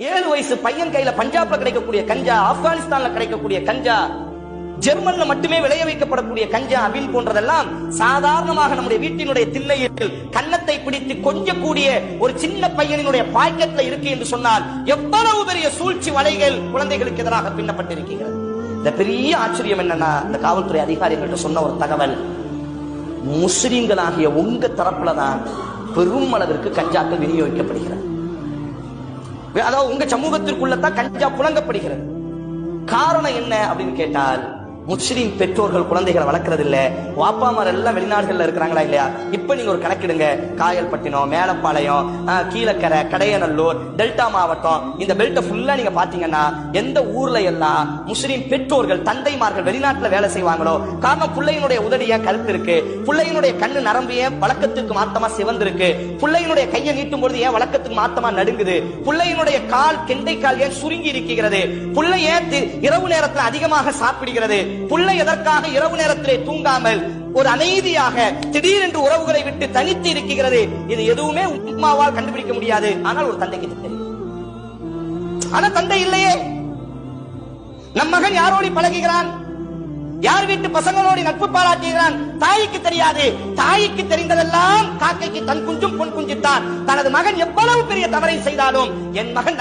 7 வயசு பையன் கையில பஞ்சாப்ல கிடைக்கக்கூடிய கஞ்சா, ஆப்கானிஸ்தான்ல கிடைக்கக்கூடிய கஞ்சா, ஜெர்மன்ல மட்டுமே விளைய வைக்கப்படக்கூடிய கஞ்சா, அபின் போன்றதெல்லாம் சாதாரணமாக நம்முடைய வீட்டினுடைய திண்ணையில் கன்னத்தை பிடித்து கொஞ்சக்கூடிய ஒரு சின்ன பையனினுடைய பாக்கெட்ல இருக்கு என்று சொன்னால் எவ்வளவு பெரிய சூழ்ச்சி வலைகள் குழந்தைகளுக்கு எதிராக பின்னப்பட்டிருக்கிறது. இந்த பெரிய ஆச்சரியம் என்னன்னா, இந்த காவல்துறை அதிகாரிகள் சொன்ன ஒரு தகவல், முஸ்லிம்களாகிய உங்க தரப்புல தான் பெரும் அளவிற்கு கஞ்சாக்கள் விநியோகிக்கப்படுகிறது. அதாவது உங்க சமூகத்திற்குள்ளதான் கஞ்சா புழங்கப்படுகிறது. காரணம் என்ன அப்படின்னு கேட்டால், முஸ்லிம் பெற்றோர்கள் குழந்தைகளை வளர்க்கறது இல்ல. வாப்பாமார் எல்லாம் வெளிநாடுகள்ல இருக்கிறாங்களா இல்லையா? இப்ப நீங்க ஒரு கணக்கிடுங்க, காயல்பட்டினம், மேலப்பாளையம், கீழக்கரை, கடையநல்லூர், டெல்டா மாவட்டம், இந்த பெல்ட்டை ஃபுல்லா நீங்க பாத்தீங்கன்னா எந்த ஊர்ல எல்லாம் முஸ்லிம் பெற்றோர்கள் தந்தைமார்கள் வெளிநாட்டுல வேலை செய்வாங்களோ, காரணம் பிள்ளையினுடைய உதடிய கருத்து இருக்கு, பிள்ளையினுடைய கண்ணு நரம்பு ஏன் வழக்கத்துக்கு மாத்தமா சிவந்திருக்கு, பிள்ளையினுடைய கையை நீட்டும் பொழுது ஏன் வழக்கத்துக்கு மாத்தமா நடுங்குது, பிள்ளையினுடைய கால் கெண்டை கால் ஏன் சுருங்கி இருக்கிறது, பிள்ளை ஏன் இரவு நேரத்தில் அதிகமாக சாப்பிடுகிறது, புள்ளை எதற்காக இரவு நேரத்திலே தூங்காமல் ஒரு அமைதியாக திடீரென்று உறவுகளை விட்டு தனித்து இருக்கிறது, இது எதுவுமே உம்மாவால் கண்டுபிடிக்க முடியாது. ஆனால் ஒரு தந்தைக்கு தெரியும். ஆனா தந்தை இல்லையே. நம் மகன் யாரோடு பழகுகிறான், யார் வீட்டு பசங்களோடு நட்பு பாராட்டுகிறான், தாய்க்கு தெரியாது. தாய்க்கு தெரிந்ததெல்லாம் காக்கைக்கு தன் குஞ்சும் பொன் குஞ்சுத்தான். தனது மகன் எவ்வளவு பெரிய தவறை செய்தாலும் என் மகன்